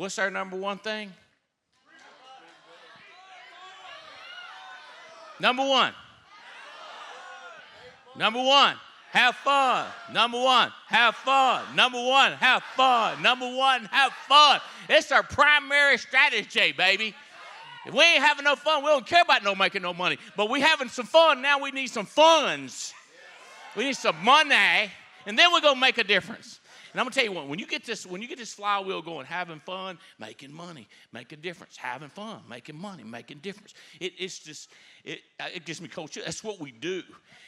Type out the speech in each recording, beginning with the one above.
What's our number one thing? Number one. Number one, have fun. Number one, have fun. Number one, have fun. Number one, have fun. It's our primary strategy, baby. If we ain't having no fun, we don't care about no making no money. But we having some fun, now we need some funds. We need some money, and then we're going to make a difference. And I'm going to tell you what, when you get this flywheel going, having fun, making money, make a difference. Having fun, making money, making difference. It gives me culture. That's what we do.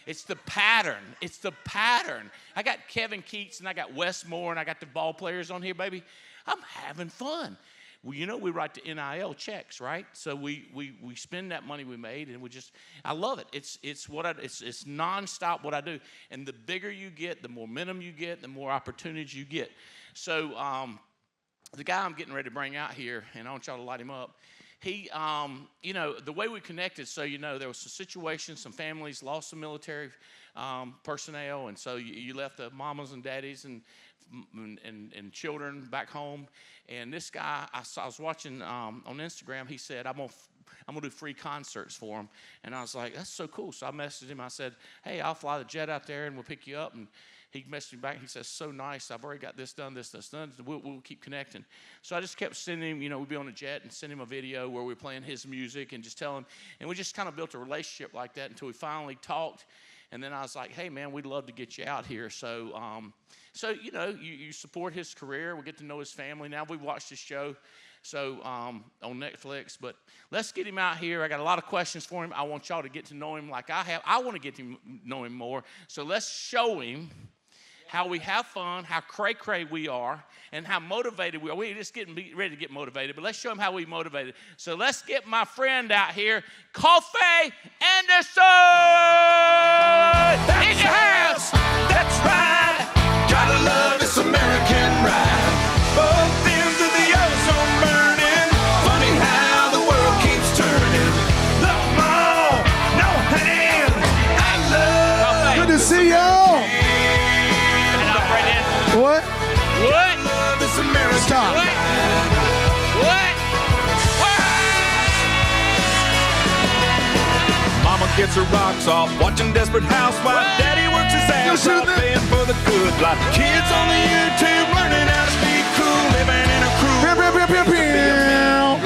It's the pattern. It's the pattern. I got Kevin Keats and I got Wes Moore and I got the ball players on here, baby. I'm having fun. Well, you know, we write the NIL checks, right? So we spend that money we made, and I love it. It's nonstop what I do. And the bigger you get, the more momentum you get, the more opportunities you get. So the guy I'm getting ready to bring out here, and I want y'all to light him up. He, you know, the way we connected, so you know, there was some situations, some families lost some military personnel, and so you left the mamas and daddies and children back home. And this guy, I was watching on Instagram. He said, I'm gonna do free concerts for him. And I was like, that's so cool. So I messaged him. I said, hey, I'll fly the jet out there and we'll pick you up. And he messaged me back. He says, so nice. I've already got this done, this done. We'll keep connecting. So I just kept sending him, you know, we'd be on the jet and send him a video where we're playing his music and just tell him. And we just kind of built a relationship like that until we finally talked. And then I was like, hey, man, we'd love to get you out here. So, you know, you support his career. We get to know his family. Now we watched his show on Netflix. But let's get him out here. I got a lot of questions for him. I want y'all to get to know him like I have. I want to get to know him more. So let's show him how we have fun, how cray-cray we are, and how motivated we are. We're just getting ready to get motivated, but let's show them how we motivated. So let's get my friend out here, Coffey Anderson! In your house! That's right! Gotta love this American ride. Both ends of the ozone burning. Funny how the world keeps turning. Look, Mom, no hand. I love Good to see y'all! What? this American Stop. What? Mama gets her rocks off, watching Desperate Housewives. Daddy works his ass off, paying for the good life. Kids on the YouTube learning how to be cool, living in a cruel world.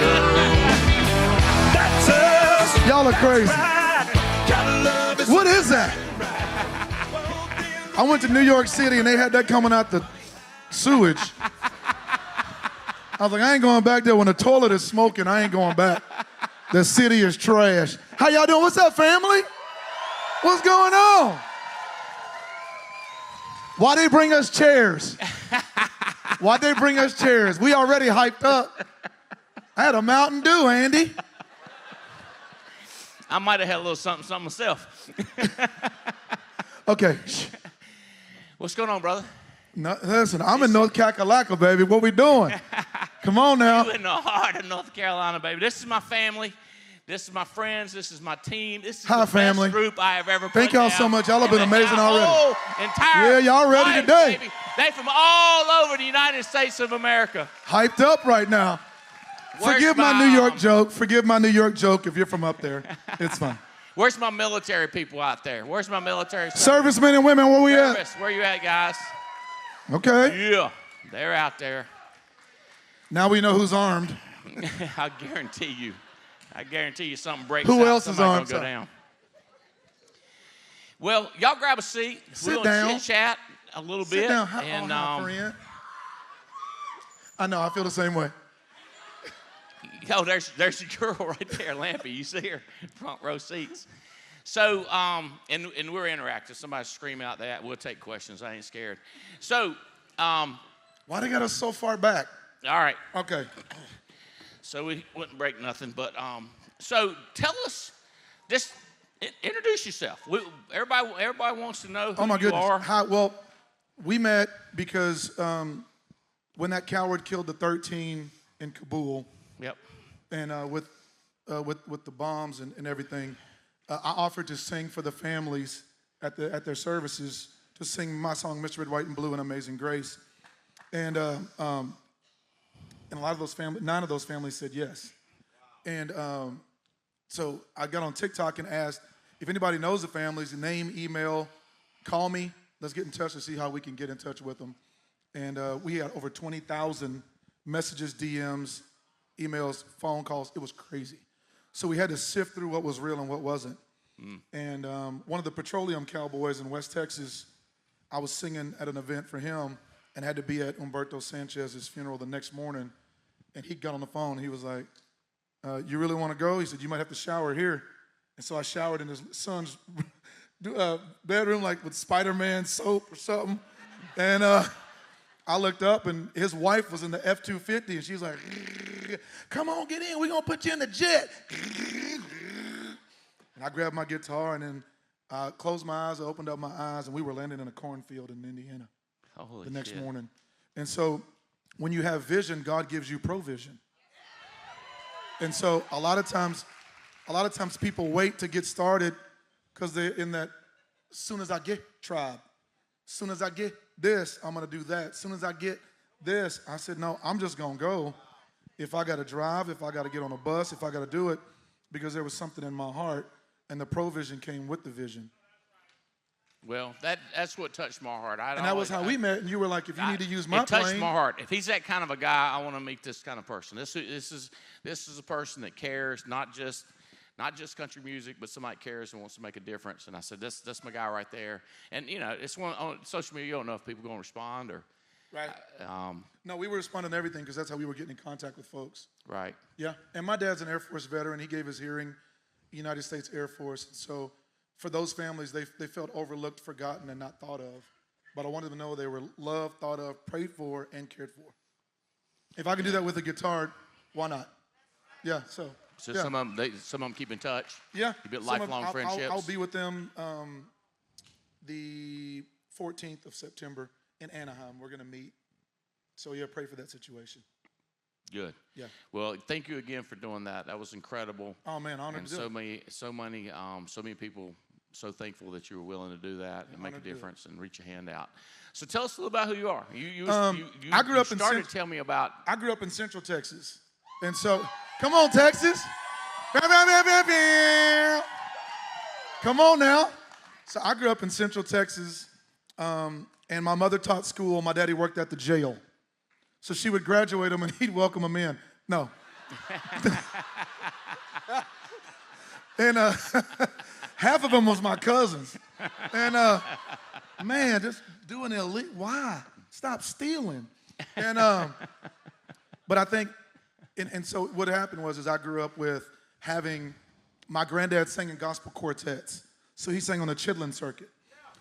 That's us. Y'all are crazy. Gotta love this. What is that? I went to New York City and they had that coming out the sewage. I was like, I ain't going back there. When the toilet is smoking, I ain't going back. The city is trash. How y'all doing? What's up, family? What's going on? Why they bring us chairs? Why'd they bring us chairs? We already hyped up. I had a Mountain Dew, Andy. I might have had a little something myself. Okay. What's going on, brother? No, listen, I'm in North Kakalaka, baby. What we doing? Come on now. You in the heart of North Carolina, baby. This is my family. This is my friends. This is my team. This is the family. best group I have ever put Thank y'all down. so much. Y'all have been amazing already. Whole entire Yeah, y'all ready life, today. Baby. They from all over the United States of America. Hyped up right now. Forgive my New York joke. Forgive my New York joke if you're from up there. It's fine. Where's my military people out there? Where's my military? Servicemen and women, where we at? Where you at, guys? Okay. Yeah, they're out there. Now we know who's armed. I guarantee you something breaks Who out. else is Somebody armed? gonna go down. Well, y'all grab a seat. Sit We're down. gonna chit-chat a little Sit bit. down. And friend. I know, I feel the same way. oh, there's your girl right there, Lampy. You see her, front row seats. So, and we're interactive. Somebody scream out that. We'll take questions. I ain't scared. So, Why they got us so far back? all right. Okay. So we wouldn't break nothing, but so tell us, just introduce yourself. Everybody wants to know who Oh my you goodness. are. Well, we met because when that coward killed the 13 in Kabul, Yep. and with the bombs and everything, I offered to sing for the families at their services, to sing my song, Mr. Red, White, and Blue, and Amazing Grace. And And a lot of those families, 9 of those families said yes. And so I got on TikTok and asked if anybody knows the families, name, email, call me. Let's get in touch and see how we can get in touch with them. And we had over 20,000 messages, DMs, emails, phone calls. It was crazy. So we had to sift through what was real and what wasn't. And one of the petroleum cowboys in West Texas, I was singing at an event for him and had to be at Humberto Sanchez's funeral the next morning. And he got on the phone. He was like, you really want to go? He said, you might have to shower here. And so I showered in his son's bedroom, like with Spider-Man soap or something. And I looked up, and his wife was in the F-250, and she's like, come on, get in. We're going to put you in the jet. And I grabbed my guitar, and then I closed my eyes, I opened up my eyes, and we were landing in a cornfield in Indiana the next morning. And so when you have vision, God gives you provision. And so a lot of times people wait to get started because they're in that, as soon as I get tribe, as soon as I get this, I'm going to do that. As soon as I get this, I said, no, I'm just going to go. If I got to drive, if I got to get on a bus, if I got to do it, because there was something in my heart, and the provision came with the vision. Well, that's what touched my heart. And that was how we met, and you were like, if you need to use my plane. It touched my heart. If he's that kind of a guy, I want to meet this kind of person. This is a person that cares, not just country music, but somebody that cares and wants to make a difference. And I said, that's my guy right there. And, it's one on social media, you don't know if people are going to respond or. Right. No, we were responding to everything because that's how we were getting in contact with folks. Right. Yeah. And my dad's an Air Force veteran. He gave his hearing, United States Air Force. So for those families, they felt overlooked, forgotten, and not thought of. But I wanted them to know they were loved, thought of, prayed for, and cared for. If I can do that with a guitar, why not? Yeah, so yeah. Some of them keep in touch. Yeah. You build lifelong friendships. I'll be with them the 14th of September in Anaheim. We're going to meet. So, yeah, pray for that situation. Good. Yeah. Well, thank you again for doing that. That was incredible. Oh, man, honored to do it. So many people so thankful that you were willing to do that and make a difference and reach a hand out. So tell us a little about who you are. I grew up tell me about. I grew up in Central Texas. And so, come on, Texas. Come on now. So I grew up in Central Texas, and my mother taught school. My daddy worked at the jail. So she would graduate them, and he'd welcome them in. No. And half of them was my cousins. And, man, just doing illegal. Why? Stop stealing. And, but I think, and so what happened was I grew up with having my granddad singing gospel quartets. So he sang on the Chitlin circuit.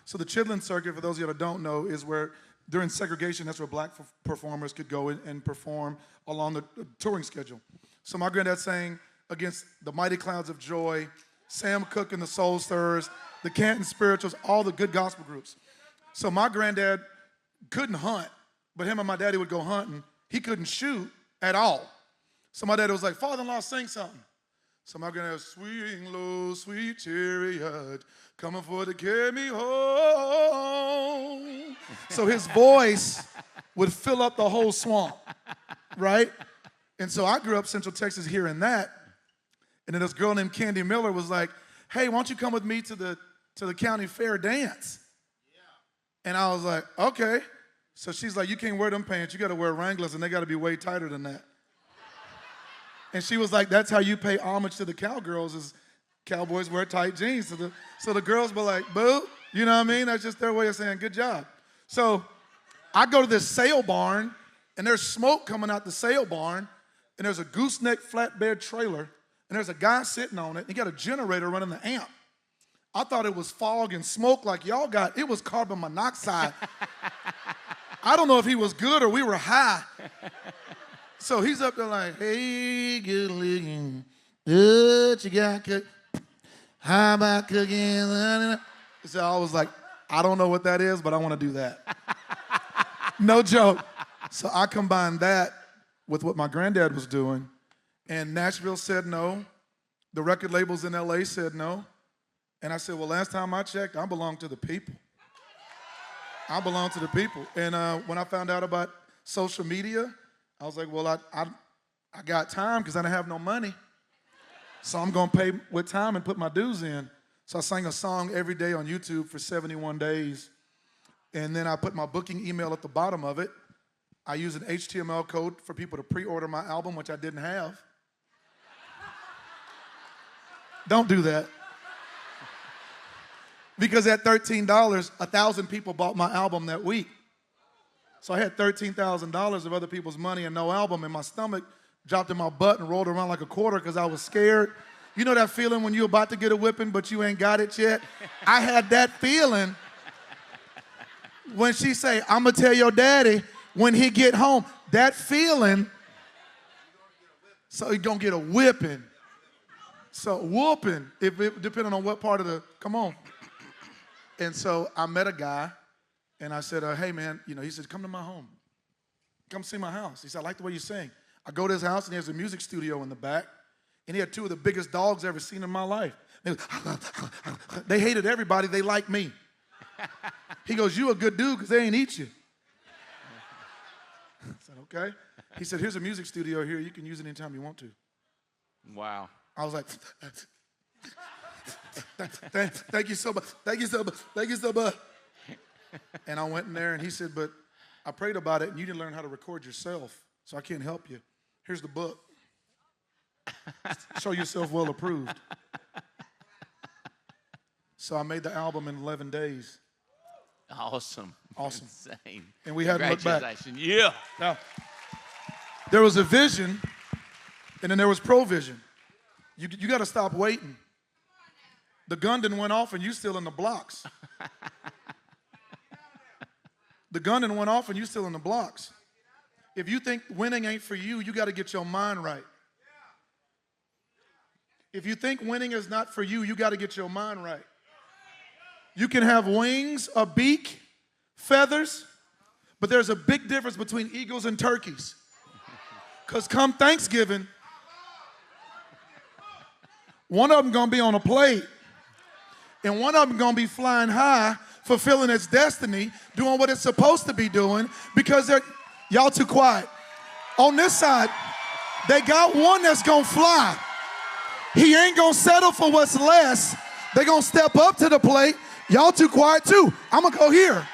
So the Chitlin circuit, for those of you that don't know, is where during segregation, that's where black performers could go and perform along the touring schedule. So my granddad sang against the Mighty Clouds of Joy, Sam Cooke and the Soul Stirrers, the Canton Spirituals, all the good gospel groups. So my granddad couldn't hunt, but him and my daddy would go hunting. He couldn't shoot at all. So my daddy was like, father-in-law, sing something. So my granddad was, swing low, sweet chariot, coming for to carry me home. So his voice would fill up the whole swamp, right? And so I grew up Central Texas hearing that. And then this girl named Candy Miller was like, hey, why don't you come with me to the county fair dance? Yeah. And I was like, okay. So she's like, you can't wear them pants. You got to wear Wranglers, and they got to be way tighter than that. And she was like, that's how you pay homage to the cowgirls is cowboys wear tight jeans. So the girls were like, boo. You know what I mean? That's just their way of saying good job. So I go to this sale barn, and there's smoke coming out the sale barn, and there's a gooseneck flatbed trailer, and there's a guy sitting on it, and he got a generator running the amp. I thought it was fog and smoke like y'all got. It was carbon monoxide. I don't know if he was good or we were high. So he's up there like, hey, good looking, what you got cook? How about cooking? So I was like, I don't know what that is, but I want to do that. No joke. So I combined that with what my granddad was doing, and Nashville said no. The record labels in LA said no. And I said, well, last time I checked, I belong to the people. I belong to the people. And when I found out about social media, I was like, well, I got time because I didn't have no money. So I'm going to pay with time and put my dues in. So I sang a song every day on YouTube for 71 days. And then I put my booking email at the bottom of it. I used an HTML code for people to pre-order my album, which I didn't have. Don't do that. Because at $13, 1,000 people bought my album that week. So I had $13,000 of other people's money and no album, and my stomach dropped in my butt and rolled around like a quarter because I was scared. You know that feeling when you're about to get a whipping, but you ain't got it yet? I had that feeling when she say, I'm going to tell your daddy when he get home. That feeling, so he going to get a whipping. So whooping, depending on what part of the, come on. And so I met a guy, and I said, hey, man, he said, come to my home. Come see my house. He said, I like the way you sing. I go to his house, and he has a music studio in the back, and he had two of the biggest dogs I've ever seen in my life. They hated everybody. They liked me. He goes, you a good dude because they ain't eat you. I said, okay. He said, here's a music studio here. You can use it anytime you want to. Wow. I was like, thank you so much. Thank you so much. Thank you so much. And I went in there, and he said, but I prayed about it, and you didn't learn how to record yourself, so I can't help you. Here's the book. Show yourself well approved. So I made the album in 11 days. Awesome. Awesome. Insane. And we hadn't looked back. Yeah. Now, there was a vision, and then there was provision. You got to stop waiting. The gun didn't went off, and you still in the blocks. The gun didn't went off, and you still in the blocks. If you think winning ain't for you, you got to get your mind right. If you think winning is not for you, you got to get your mind right. You can have wings, a beak, feathers, but there's a big difference between eagles and turkeys. Because come Thanksgiving, one of them going to be on a plate, and one of them going to be flying high, fulfilling its destiny, doing what it's supposed to be doing, because y'all too quiet. On this side, they got one that's going to fly. He ain't going to settle for what's less. They're going to step up to the plate. Y'all too quiet too. I'm going to go here.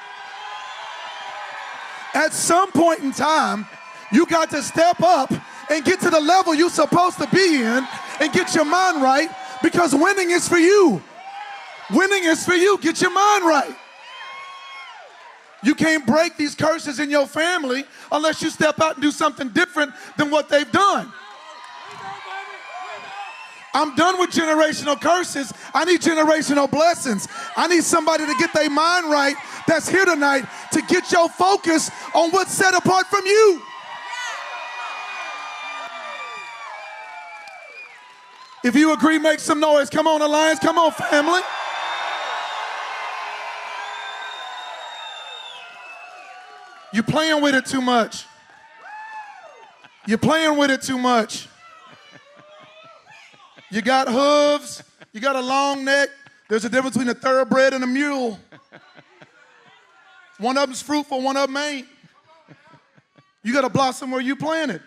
At some point in time, you got to step up and get to the level you're supposed to be in and get your mind right, because winning is for you. Winning is for you. Get your mind right. You can't break these curses in your family unless you step out and do something different than what they've done. I'm done with generational curses. I need generational blessings. I need somebody to get their mind right that's here tonight to get your focus on what's set apart from you. If you agree, make some noise. Come on, Alliance. Come on, family. You're playing with it too much. You're playing with it too much. You got hooves. You got a long neck. There's a difference between a thoroughbred and a mule. One of them's fruitful, one of them ain't. You got to blossom where you planted.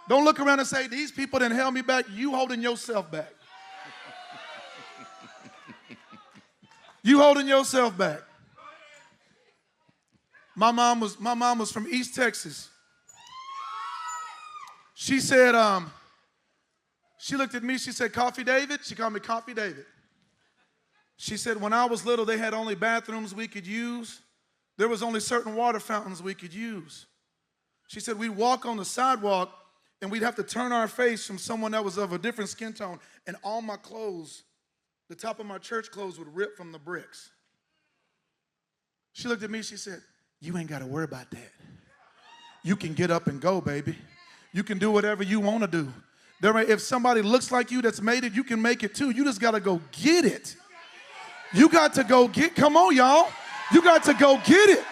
Don't look around and say, these people didn't held me back. You holding yourself back. You holding yourself back. My mom was from East Texas. She said, she looked at me, she said, Coffey David? She called me Coffey David. She said, when I was little, they had only bathrooms we could use. There was only certain water fountains we could use. She said, we'd walk on the sidewalk, and we'd have to turn our face from someone that was of a different skin tone, and all my clothes, the top of my church clothes would rip from the bricks. She looked at me, she said, you ain't got to worry about that. You can get up and go, baby. You can do whatever you want to do. If somebody looks like you that's made it, you can make it too. You just got to go get it. You got to go get, come on, y'all. You got to go get it.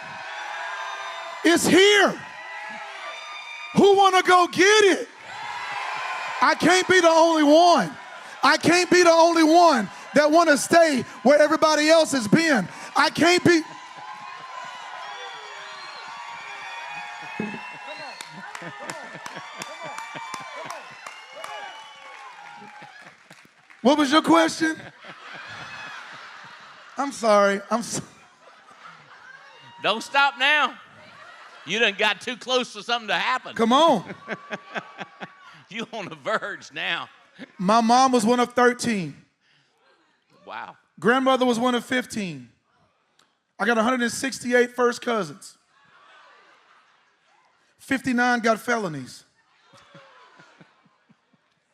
It's here. Who want to go get it? I can't be the only one. I can't be the only one that want to stay where everybody else has been. I can't be. What was your question? I'm sorry. Don't stop now. You done got too close for something to happen. Come on. You on the verge now. My mom was one of 13. Wow. Grandmother was one of 15. I got 168 first cousins. 59 got felonies.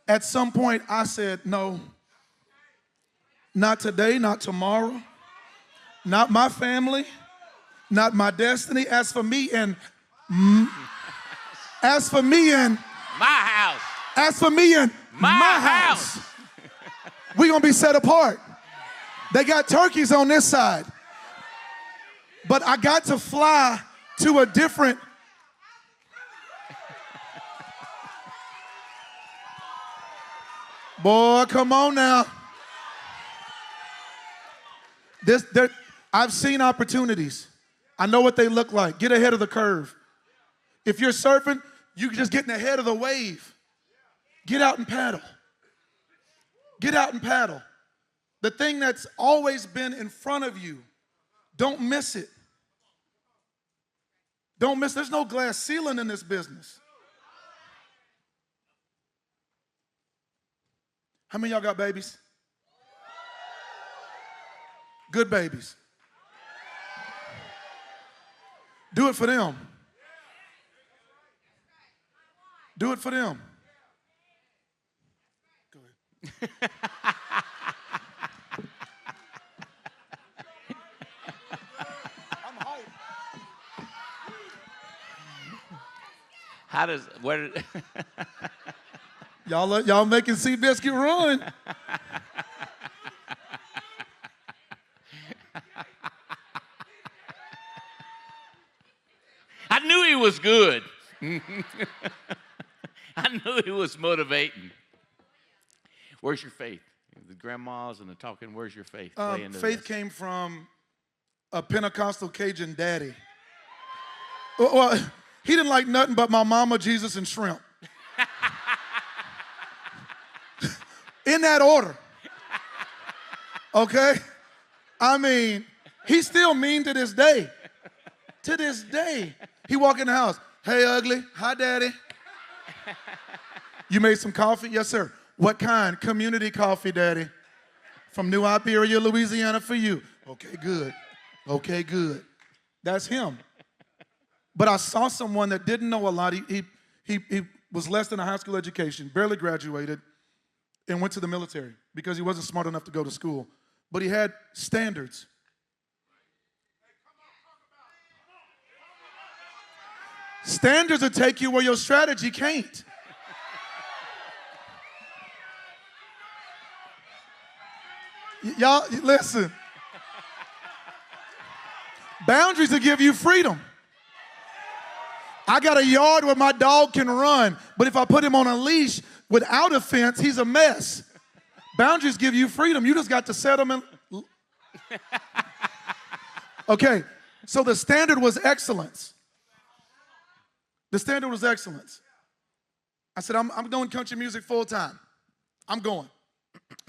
At some point, I said, no, not today, not tomorrow, not my family, not my destiny. As for me and my house. As for me and my house, we're going to be set apart. They got turkeys on this side. But I got to fly to a different. Boy, come on now. I've seen opportunities. I know what they look like. Get ahead of the curve. If you're surfing, you're just getting ahead of the wave. Get out and paddle. Get out and paddle. The thing that's always been in front of you, don't miss it. Don't miss. There's no glass ceiling in this business. How many of y'all got babies? Good babies. Do it for them. Do it for them. Go ahead. I'm hyped. Y'all making Seabiscuit run. I knew he was good. I knew he was motivating. Where's your faith? The grandmas and the talking, where's your faith? Faith came from a Pentecostal Cajun daddy. Well, he didn't like nothing but my mama, Jesus, and shrimp. In that order. Okay? I mean, he's still mean to this day. To this day. He walk in the house. Hey, ugly. Hi, daddy. You made some coffee? Yes, sir. What kind? Community coffee, daddy. From New Iberia, Louisiana for you. Okay, good. Okay, good. That's him. But I saw someone that didn't know a lot. He was less than a high school education, barely graduated, and went to the military because he wasn't smart enough to go to school. But he had standards. Standards will take you where your strategy can't. Y'all, listen. Boundaries will give you freedom. I got a yard where my dog can run, but if I put him on a leash without a fence, he's a mess. Boundaries give you freedom. You just got to set them in. Okay, so the standard was excellence. The standard was excellence. I said, I'm doing country music full time. I'm going.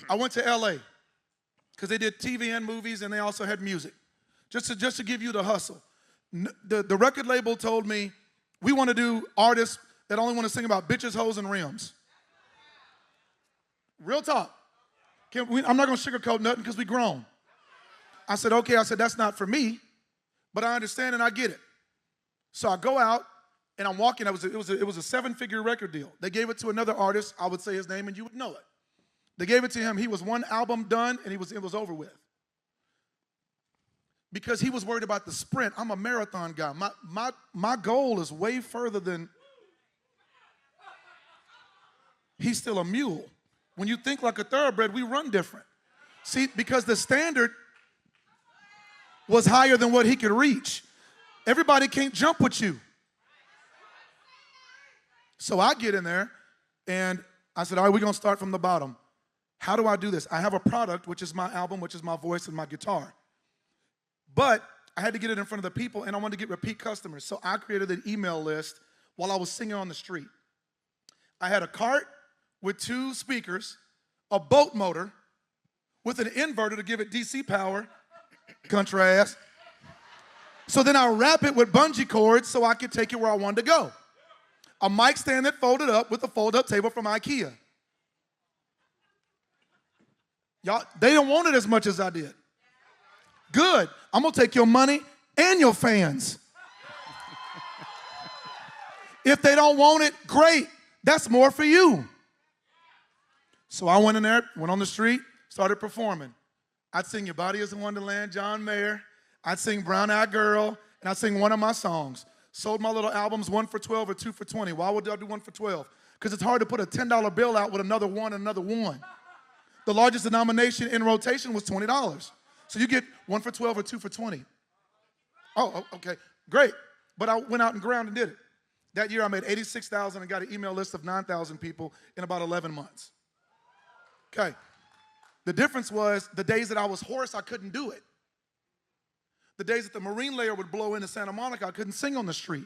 I went to LA because they did TV and movies and they also had music. Just to give you the hustle. The record label told me, we want to do artists that only want to sing about bitches, hoes, and rims. Real talk. I'm not going to sugarcoat nothing because we grown. I said, okay. I said, that's not for me, but I understand and I get it. So I go out and I'm walking. It was a 7-figure record deal. They gave it to another artist. I would say his name and you would know it. They gave it to him. He was one album done and it was over with. Because he was worried about the sprint. I'm a marathon guy. My goal is way further than. He's still a mule. When you think like a thoroughbred, we run different. See, because the standard was higher than what he could reach. Everybody can't jump with you. So I get in there and I said, all right, we're going to start from the bottom. How do I do this? I have a product, which is my album, which is my voice and my guitar. But I had to get it in front of the people, and I wanted to get repeat customers. So I created an email list while I was singing on the street. I had a cart with 2 speakers, a boat motor with an inverter to give it DC power, country ass. So then I wrap it with bungee cords so I could take it where I wanted to go. A mic stand that folded up with a fold-up table from IKEA. Y'all, they don't want it as much as I did. Good. I'm going to take your money and your fans. If they don't want it, great. That's more for you. So I went in there, went on the street, started performing. I'd sing Your Body is a Wonderland, John Mayer. I'd sing Brown Eyed Girl, and I'd sing one of my songs. Sold my little albums 1 for 12 or 2 for 20. Why would I do 1 for 12? Because it's hard to put a $10 bill out with another one and another one. The largest denomination in rotation was $20. So you get 1 for 12 or 2 for 20. Oh, okay, great. But I went out and ground and did it. That year I made $86,000 and got an email list of 9,000 people in about 11 months. Okay. The difference was the days that I was hoarse, I couldn't do it. The days that the marine layer would blow into Santa Monica, I couldn't sing on the street.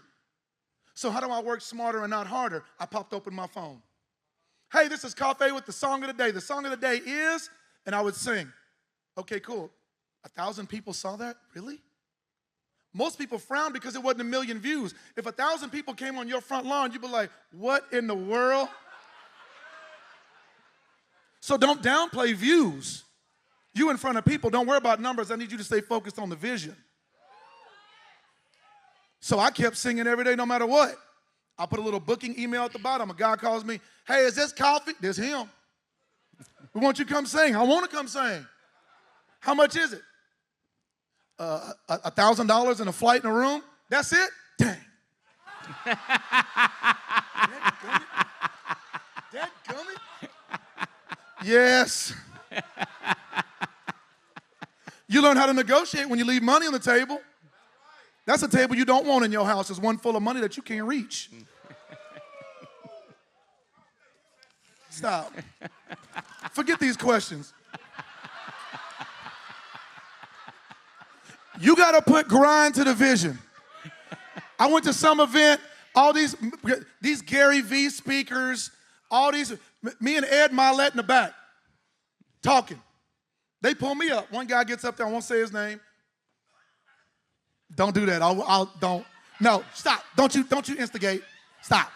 So how do I work smarter and not harder? I popped open my phone. Hey, this is Coffey with the song of the day. The song of the day is, and I would sing. Okay, cool. 1,000 people saw that? Really? Most people frown because it wasn't 1 million views. If 1,000 people came on your front lawn, you'd be like, what in the world? So don't downplay views. You in front of people, don't worry about numbers. I need you to stay focused on the vision. So I kept singing every day no matter what. I put a little booking email at the bottom. A guy calls me, hey, is this Coffey? This him. We want you to come sing. I want to come sing. How much is it? $1,000 and a flight in a room? That's it? Dang. Dadgummit. Yes. You learn how to negotiate when you leave money on the table. That's a table you don't want in your house. It's one full of money that you can't reach. Stop. Forget these questions. You got to put grind to the vision. I went to some event, all these Gary V speakers, all these, me and Ed Milet in the back, talking. They pull me up. One guy gets up there, I won't say his name. Don't do that. Don't. No, stop. Don't you instigate. Stop.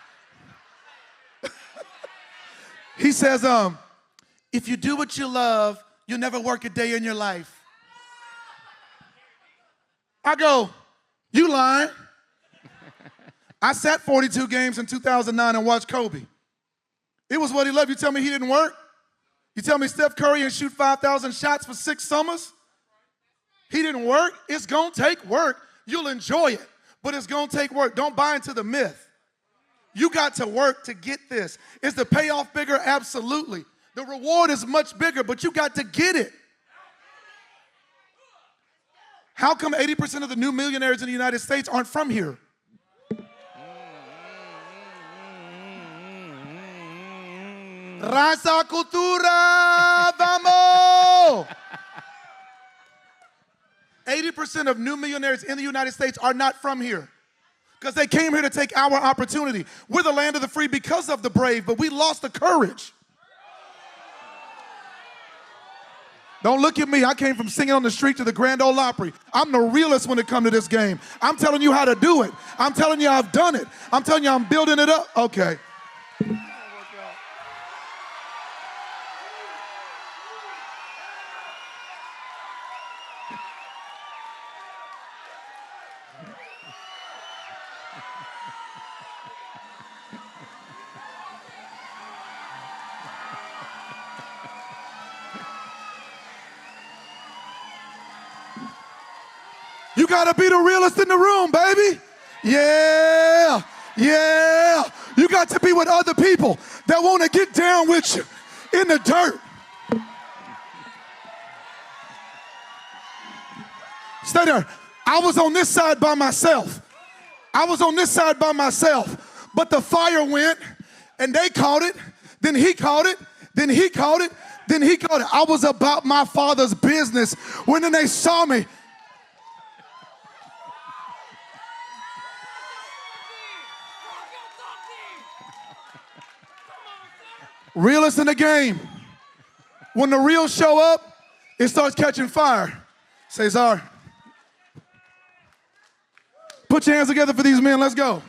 He says, if you do what you love, you'll never work a day in your life. I go, you lying. I sat 42 games in 2009 and watched Kobe. It was what he loved. You tell me he didn't work? You tell me Steph Curry and shoot 5,000 shots for 6 summers? He didn't work? It's going to take work. You'll enjoy it, but it's going to take work. Don't buy into the myth. You got to work to get this. Is the payoff bigger? Absolutely. The reward is much bigger, but you got to get it. How come 80% of the new millionaires in the United States aren't from here? Raza cultura, vamos! 80% of new millionaires in the United States are not from here because they came here to take our opportunity. We're the land of the free because of the brave, but we lost the courage. Don't look at me. I came from singing on the street to the Grand Ole Opry. I'm the realest when it comes to this game. I'm telling you how to do it. I'm telling you I've done it. I'm telling you I'm building it up. Okay. You gotta be the realest in the room, baby. Yeah, yeah. You got to be with other people that wanna get down with you in the dirt. Stay there. I was on this side by myself. But the fire went and they caught it. Then he caught it. Then he caught it. Then he caught it. I was about my Father's business when then they saw me. Realest in the game. When the real show up, it starts catching fire. Say sorry. Put your hands together for these men. Let's go.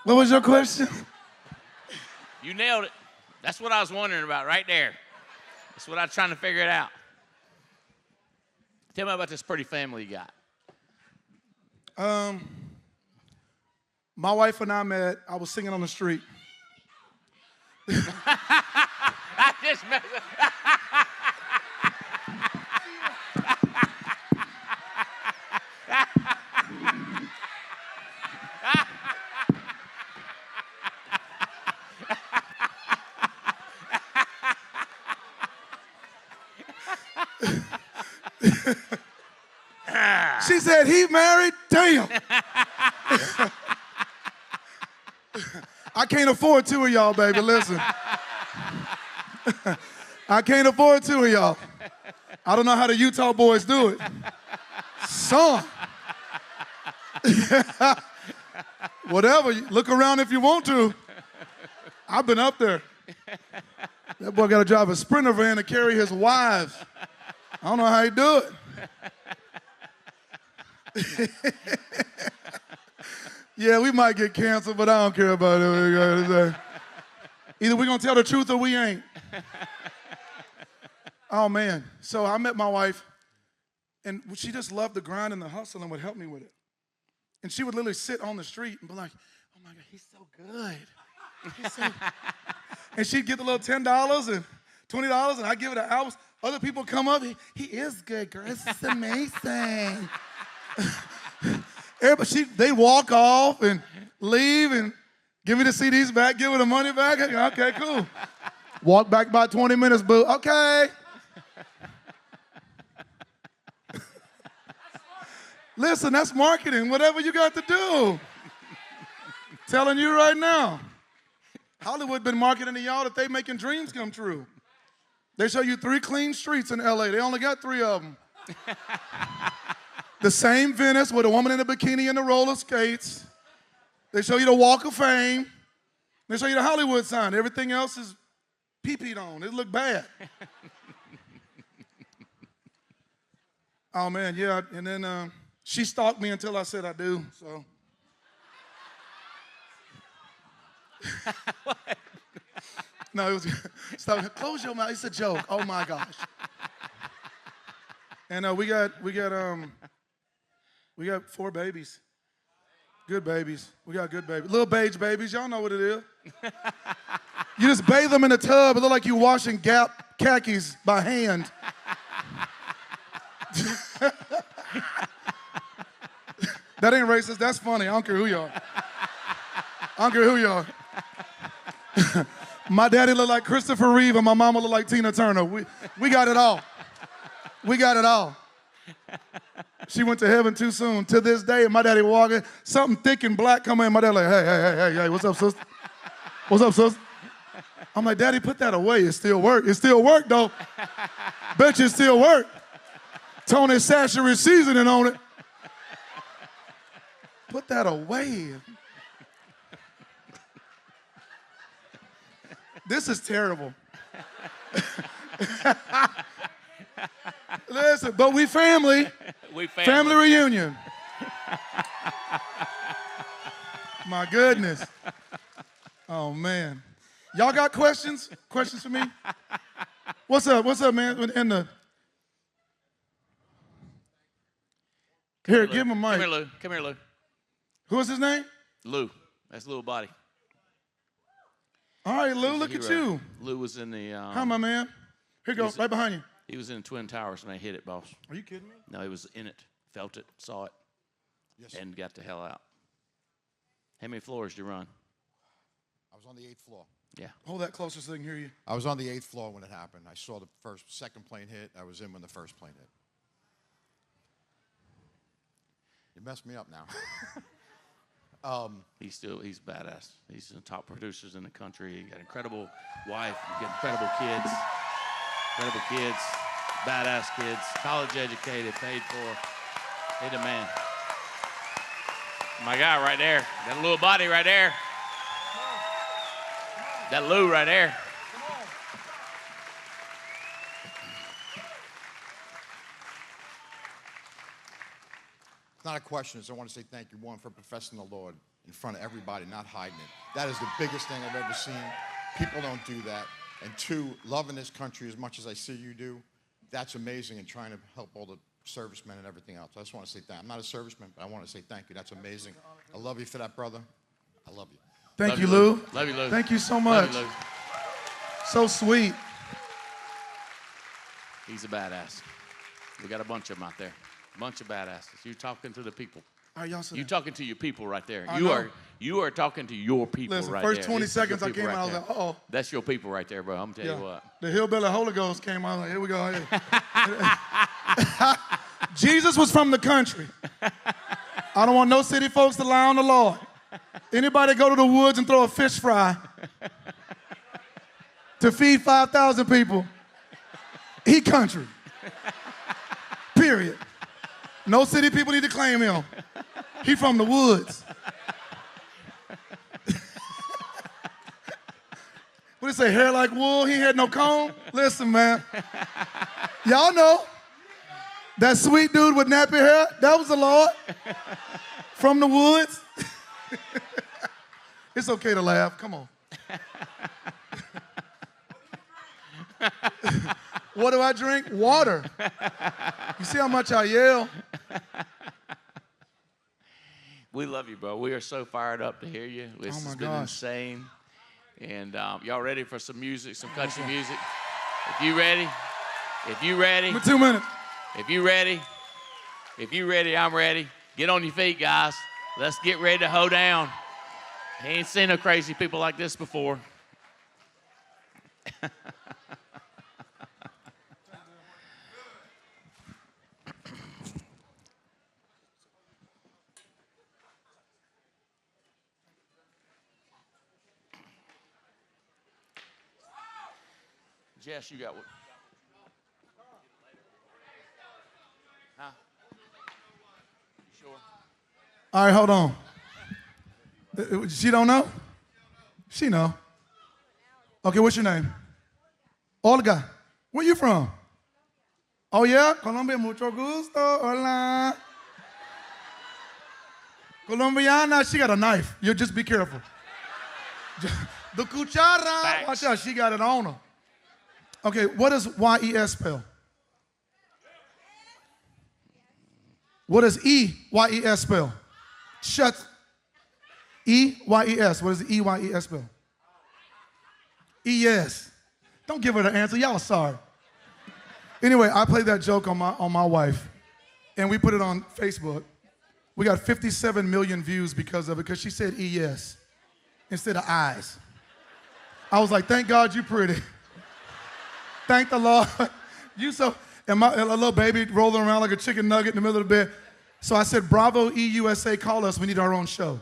What was your question? You nailed it. That's what I was wondering about right there. That's what I was trying to figure it out. Tell me about this pretty family you got. My wife and I met, I was singing on the street. I just messed up. She said, he married? Damn. I can't afford two of y'all, baby. Listen. I can't afford two of y'all. I don't know how the Utah boys do it. Son. Whatever. Look around if you want to. I've been up there. That boy got to drive a Sprinter van to carry his wives. I don't know how he do it. Yeah, we might get canceled, but I don't care about it. Either we're going to tell the truth or we ain't. Oh, man. So I met my wife, and she just loved the grind and the hustle and would help me with it. And she would literally sit on the street and be like, oh, my God, he's so good. He's so... And she'd get the little $10 and $20, and I'd give it an hour. Other people come up, he is good, girl. This is amazing. They walk off and leave and give me the CDs back, give me the money back. Okay, cool. Walk back about 20 minutes, boo. Okay. Listen, that's marketing, whatever you got to do. Telling you right now. Hollywood been marketing to y'all that they making dreams come true. They show you 3 clean streets in LA. They only got 3 of them. The same Venice with a woman in a bikini and the roller skates. They show you the Walk of Fame. They show you the Hollywood sign. Everything else is pee-peed on. It look bad. Oh, man, yeah. And then she stalked me until I said I do, so. No, it was, stop, close your mouth. It's a joke. Oh, my gosh. And we got 4 babies. Good babies. We got good babies. Little beige babies. Y'all know what it is. You just bathe them in a tub. It look like you washing Gap khakis by hand. That ain't racist. That's funny. I don't care who you are. I don't care who you are. My daddy looked like Christopher Reeve and my mama looked like Tina Turner. We got it all. We got it all. She went to heaven too soon. To this day, my daddy walking, something thick and black come in. My dad like, hey, what's up, sister? What's up, sister? I'm like, Daddy, put that away. It still work. It still work, though. Bet you it still work. Tony Sasheri seasoning on it. Put that away. This is terrible. Listen, but we family. We family. Family reunion. My goodness. Oh, man. Y'all got questions? Questions for me? What's up? What's up, man? Here, give him a mic. Come here, Lou. Come here, Lou. Who is his name? Lou. That's Lou Body. All right, Lou, look at you. Lou was in the... Hi, my man. Here you go, right behind you. He was in the Twin Towers when they hit it, boss. Are you kidding me? No, he was in it, felt it, saw it, yes, and got the hell out. How many floors did you run? I was on the 8th floor. Yeah. Hold that closer so they can hear you. I was on the 8th floor when it happened. I saw the second plane hit. I was in when the first plane hit. You messed me up now. He's badass. He's the top producers in the country. He got an incredible wife. He got incredible kids. Badass kids, college educated, paid for. Hey, the man. My guy right there. That little body right there. That Lou right there. It's not a question. I want to say thank you, one, for professing the Lord in front of everybody, not hiding it. That is the biggest thing I've ever seen. People don't do that. And two, loving this country as much as I see you do, that's amazing, and trying to help all the servicemen and everything else. I just want to say thank you. I'm not a serviceman, but I want to say thank you. That's amazing. I love you for that, brother. I love you. Thank you, Lou. Love you, Lou. Thank you so much. Love you, Lou. So sweet. He's a badass. We got a bunch of them out there. A bunch of badasses. You're talking to the people. All right, y'all sit You're down. talking to your people right there. I You know. are talking to your people Listen, right first there. 20 This is your seconds I people came right out, I was there. like, uh-oh. That's your people right there, bro. I'm telling you what. The hillbilly Holy Ghost came out. I was like, here we go. Hey. Jesus was from the country. I don't want no city folks to lie on the Lord. Anybody go to the woods and throw a fish fry to feed 5,000 people, he country. Period. No city people need to claim him. He from the woods. What did it say, hair like wool, he had no comb? Listen, man. Y'all know. That sweet dude with nappy hair, that was the Lord. From the woods. It's okay to laugh, come on. What do I drink? Water. You see how much I yell? We love you, bro. We are so fired up to hear you. This my has been gosh. insane. And y'all ready for some music, some country music? If you ready, Give me 2 minutes. if you ready, I'm ready. Get on your feet, guys. Let's get ready to hoe down. I ain't seen no crazy people like this before. Jess, you got what? Huh? You sure? All right, hold on. She don't know? She know. Okay, what's your name? Olga. Where you from? Oh, yeah? Colombia, mucho gusto. Hola. Colombiana, she got a knife. You just be careful. The cuchara. Facts. Watch out, she got it on her. Okay, what does Y-E-S spell? What does E-Y-E-S spell? Shut. E-Y-E-S. What does the E-Y-E-S spell? E-yes. Don't give her the answer. Y'all are sorry. Anyway, I played that joke on my wife, and we put it on Facebook. We got 57 million views because of it, because she said E-yes instead of eyes. I was like, thank God you pretty. Thank the Lord. You so, and a little baby rolling around like a chicken nugget in the middle of the bed. So I said, Bravo EUSA, call us. We need our own show.